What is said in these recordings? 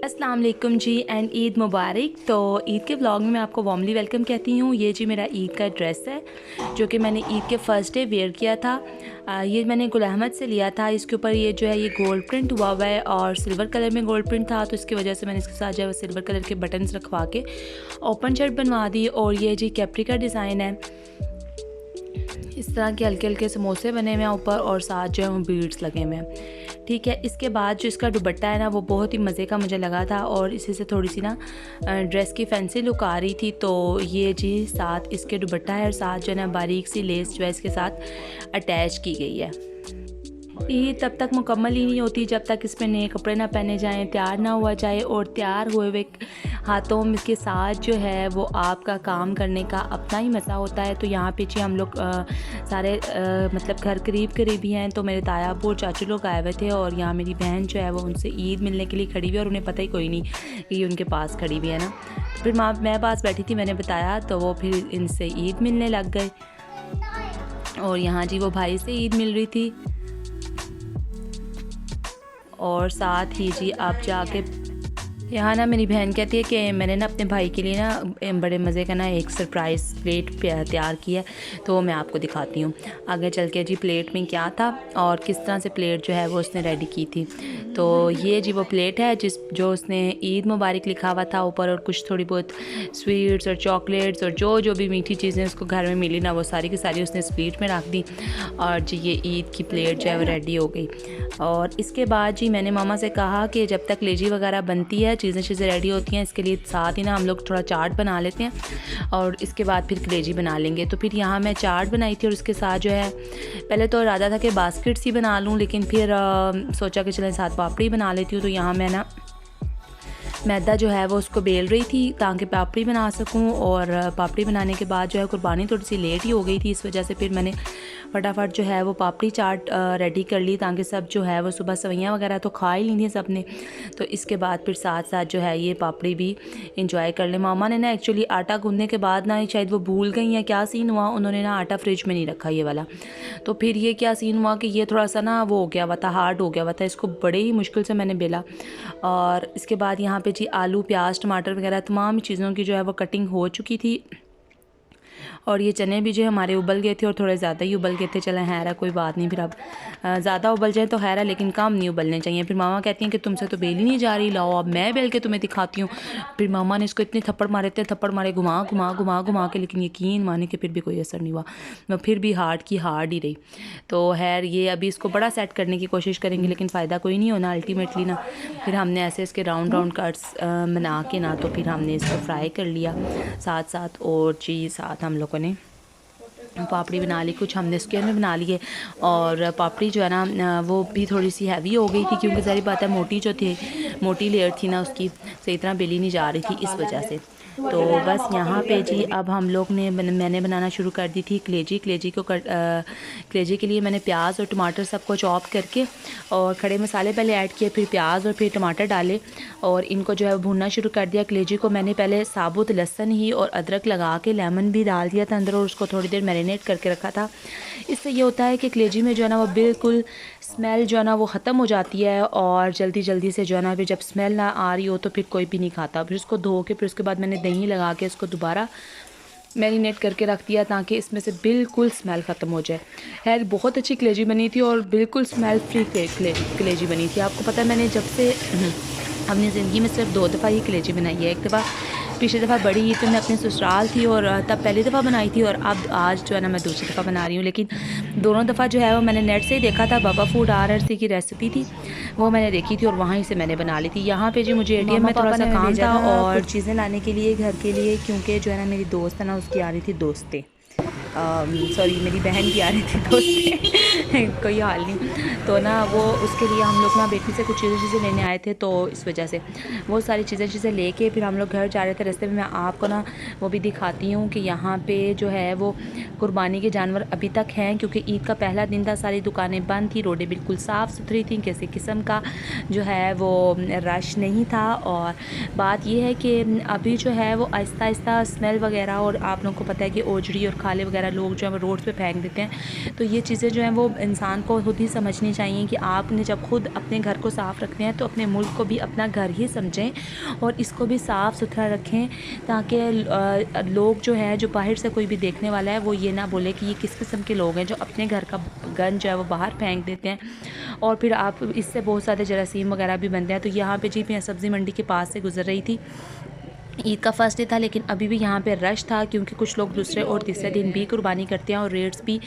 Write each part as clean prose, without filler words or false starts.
अस्सलाम वालेकुम जी एंड ईद मुबारक। तो ईद के व्लॉग में मैं आपको वार्मली वेलकम कहती हूँ। ये जी मेरा ईद का ड्रेस है जो कि मैंने ईद के फ़र्स्ट डे वेयर किया था। ये मैंने गुल अहमद से लिया था। इसके ऊपर ये जो है ये गोल्ड प्रिंट हुआ हुआ है और सिल्वर कलर में गोल्ड प्रिंट था, तो इसकी वजह से मैंने इसके साथ जो है सिल्वर कलर के बटन्स रखवा के ओपन शर्ट बनवा दी। और ये जी कैप्री का डिज़ाइन है, इस तरह के हल्के हल्के समोसे बने हुए हैं ऊपर और साथ जो है वो बीड्स लगे हुए हैं। ठीक है, इसके बाद जो इसका दुपट्टा है ना वो बहुत ही मज़े का मुझे लगा था और इसी से थोड़ी सी ना ड्रेस की फैंसी लुक आ रही थी। तो ये जी साथ इसके दुपट्टा है और साथ जो है ना बारीक सी लेस जो है इसके साथ अटैच की गई है। ईद तब तक मुकम्मल ही नहीं होती जब तक इसमें नए कपड़े ना पहने जाएं, तैयार ना हुआ जाए। और तैयार हुए हुए हाथों में के साथ जो है वो आपका काम करने का अपना ही मज़ा होता है। तो यहाँ पे जी हम लोग सारे मतलब घर करीब करीब ही हैं, तो मेरे ताया अब्बू और चाचू लोग आए हुए थे और यहाँ मेरी बहन जो है वो उनसे ईद मिलने के लिए खड़ी हुई है और उन्हें पता ही कोई नहीं कि ये उनके पास खड़ी हुई है ना। फिर मैं पास बैठी थी, मैंने बताया तो वो फिर इनसे ईद मिलने लग गए और यहाँ जी वो भाई से ईद मिल रही थी और साथ ही जी आप जाके यहाँ ना मेरी बहन कहती है कि मैंने ना अपने भाई के लिए ना बड़े मज़े का ना एक सरप्राइज़ प्लेट तैयार किया है, तो वो मैं आपको दिखाती हूँ। आगे चल के जी प्लेट में क्या था और किस तरह से प्लेट जो है वो उसने रेडी की थी। तो ये जी वो प्लेट है जो उसने ईद मुबारक लिखा हुआ था ऊपर और कुछ थोड़ी बहुत स्वीट्स और चॉकलेट्स और जो भी मीठी चीज़ें उसको घर में मिली ना वो सारी की सारी उसने इस प्लेट में रख दी और जी ये ईद की प्लेट जो है वो रेडी हो गई। और इसके बाद जी मैंने मामा से कहा कि जब तक लेजी वगैरह बनती है, चीज़ें रेडी होती हैं, इसके लिए साथ ही ना हम लोग थोड़ा चाट बना लेते हैं और इसके बाद फिर कलेजी बना लेंगे। तो फिर यहाँ मैं चाट बनाई थी और उसके साथ जो है पहले तो इरादा था कि बास्केट्स ही बना लूँ, लेकिन फिर सोचा कि चलें साथ पापड़ी बना लेती हूँ। तो यहाँ मैं ना मैदा जो है वो उसको बेल रही थी ताकि पापड़ी बना सकूं और पापड़ी बनाने के बाद जो है कुर्बानी थोड़ी सी लेट ही हो गई थी, इस वजह से फिर मैंने फटाफट जो है वो पापड़ी चाट रेडी कर ली ताकि सब जो है वो सुबह सवैयाँ वगैरह तो खा ही ली थी सब ने। तो इसके बाद फिर साथ साथ जो है ये पापड़ी भी इंजॉय कर ले। मामा ने ना एक्चुअली आटा गूंदने के बाद ना शायद वो भूल गई या क्या सीन हुआ, उन्होंने ना आटा फ्रिज में नहीं रखा ये वाला। तो फिर ये क्या सीन हुआ कि ये थोड़ा सा ना वो हो गया हुआ था, हार्ड हो गया हुआ था, इसको बड़े ही मुश्किल से मैंने बेला। और इसके बाद यहाँ पे जी आलू प्याज टमाटर वगैरह तमाम चीज़ों की जो है वो कटिंग हो चुकी थी और ये चने भी जो हमारे उबल गए थे और थोड़े ज़्यादा ही उबल गए थे। चलें खैर है, कोई बात नहीं, फिर अब ज़्यादा उबल जाए तो खैर है लेकिन कम नहीं उबलने चाहिए। फिर मामा कहती हैं कि तुमसे तो बेल ही नहीं जा रही, लाओ अब मैं बेल के तुम्हें दिखाती हूँ। फिर मामा ने इसको इतने थप्पड़ मारे थे, थप्पड़ मारे घुमा घुमा घुमा घुमा के, लेकिन यकीन माने कि फिर भी कोई असर नहीं हुआ, मैं फिर भी हार्ड की हार्ड ही रही। तो खैर ये अभी इसको बड़ा सेट करने की कोशिश करेंगे लेकिन फ़ायदा कोई नहीं होना अल्टीमेटली ना। फिर हमने ऐसे इसके राउंड राउंड कट्स बना के ना तो फिर हमने इसको फ्राई कर लिया साथ साथ। और चीज़ साथ हम लोगों ने पापड़ी बना ली, कुछ हमने इसके अंदर बना लिए और पापड़ी जो है ना वो भी थोड़ी सी हैवी हो गई थी क्योंकि सारी बात है मोटी लेयर थी ना उसकी सही तरह बेली नहीं जा रही थी इस वजह से। तो बस यहाँ पे जी अब हम लोग ने मैंने बनाना शुरू कर दी थी कलेजी कलेजी के लिए मैंने प्याज और टमाटर सबको चॉप करके और खड़े मसाले पहले ऐड किए, फिर प्याज और फिर टमाटर डाले और इनको जो है भूनना शुरू कर दिया। कलेजी को मैंने पहले साबुत लहसुन ही और अदरक लगा के लेमन भी डाल दिया था अंदर और उसको थोड़ी देर मैरिनेट करके रखा था। इससे ये होता है कि कलेजी में जो है ना वो बिल्कुल स्मेल जो है ना वो ख़त्म हो जाती है और जल्दी जल्दी से जो है ना फिर जब स्मेल ना आ रही हो तो फिर कोई भी नहीं खाता। फिर उसको धो के फिर उसके बाद मैंने दही लगा के इसको दोबारा मैरिनेट करके रख दिया ताकि इसमें से बिल्कुल स्मेल ख़त्म हो जाए। खैर बहुत अच्छी कलेजी बनी थी और बिल्कुल स्मेल फ्री कलेजी बनी थी। आपको पता है मैंने जब से अपनी ज़िंदगी में सिर्फ 2 दफ़ा ही कलेजी बनाई है। एक दफ़ा पिछली दफ़ा बड़ी ईद में अपने ससुराल थी और तब पहली दफ़ा बनाई थी और अब आज जो है ना मैं दूसरी दफ़ा बना रही हूँ, लेकिन दोनों दफ़ा जो है वो मैंने नेट से ही देखा था। बाबा फूड RRC की रेसिपी थी वो मैंने देखी थी और वहीं से मैंने बना ली थी। यहाँ पे जी मुझे ATM में थोड़ा सा काम था और चीज़ें लाने के लिए घर के लिए, क्योंकि जो है ना मेरी दोस्त है ना उसकी आ रही थी दोस्तें, सॉरी मेरी बहन की आ रही थी दोस्तें कोई हाल नहीं। तो ना वो उसके लिए हम लोग ना बेटी से कुछ चीज़ें लेने आए थे, तो इस वजह से वो सारी चीज़ें लेके फिर हम लोग घर जा रहे थे। रास्ते में मैं आपको ना वो भी दिखाती हूँ कि यहाँ पे जो है वो कुर्बानी के जानवर अभी तक हैं क्योंकि ईद का पहला दिन था, सारी दुकानें बंद थी, रोडें बिल्कुल साफ़ सुथरी थी, किसी किस्म का जो है वो रश नहीं था। और बात ये है कि अभी जो है वो आहिस्ता आहिस्ता स्मेल वगैरह और आप लोगों को पता है कि ओजड़ी और खाले वगैरह वगैरह लोग जो है वो रोड पे फेंक देते हैं। तो ये चीज़ें जो हैं वो इंसान को खुद ही समझनी चाहिए कि आपने जब खुद अपने घर को साफ़ रखते हैं तो अपने मुल्क को भी अपना घर ही समझें और इसको भी साफ़ सुथरा रखें, ताकि लोग जो है, जो बाहर से कोई भी देखने वाला है वो ये ना बोले कि ये किस किस्म के लोग हैं जो अपने घर का गंद जो है वो बाहर फेंक देते हैं। और फिर आप इससे बहुत सारे जरासीम वगैरह भी बनते हैं। तो यहाँ पे जी मैं सब्ज़ी मंडी के पास से गुजर रही थी, ईद का फर्स्ट डे था, लेकिन अभी भी यहाँ पे रश था क्योंकि कुछ लोग दूसरे और तीसरे दिन भी कुर्बानी करते हैं और रेट्स भी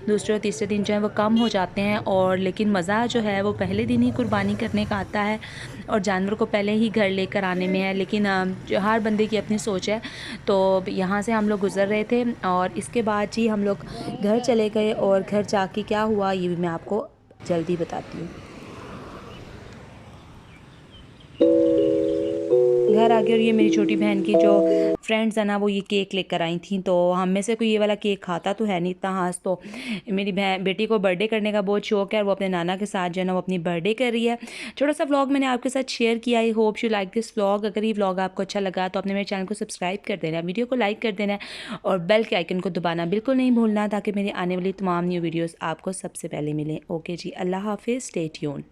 दूसरे और तीसरे दिन जो है वो कम हो जाते हैं। और लेकिन मज़ा जो है वो पहले दिन ही कुर्बानी करने का आता है और जानवर को पहले ही घर लेकर आने में है। लेकिन जो हर बंदे की अपनी सोच है। तो यहाँ से हम लोग गुज़र रहे थे और इसके बाद जी हम लोग घर चले गए और घर जाके क्या हुआ ये भी मैं आपको जल्दी बताती हूँ। घर आ गए और ये मेरी छोटी बहन की जो फ्रेंड्स है ना वो ये केक लेकर आई थी। तो हम में से कोई ये वाला केक खाता तो है नहीं इतना ख़ास। तो मेरी बेटी को बर्थडे करने का बहुत शौक है और वो अपने नाना के साथ जो है ना वो अपनी बर्थडे कर रही है। छोटा सा व्लॉग मैंने आपके साथ शेयर किया। I hope you like this vlog. अगर ये व्लॉग आपको अच्छा लगा तो आपने मेरे चैनल को सब्सक्राइब कर देना, वीडियो को लाइक कर देना और बेल के आइकन को दबाना बिल्कुल नहीं भूलना, ताकि मेरी आने वाली तमाम न्यू वीडियोज़ आपको सबसे पहले मिलें। ओके जी, अल्लाह हाफिज़, स्टे ट्यून।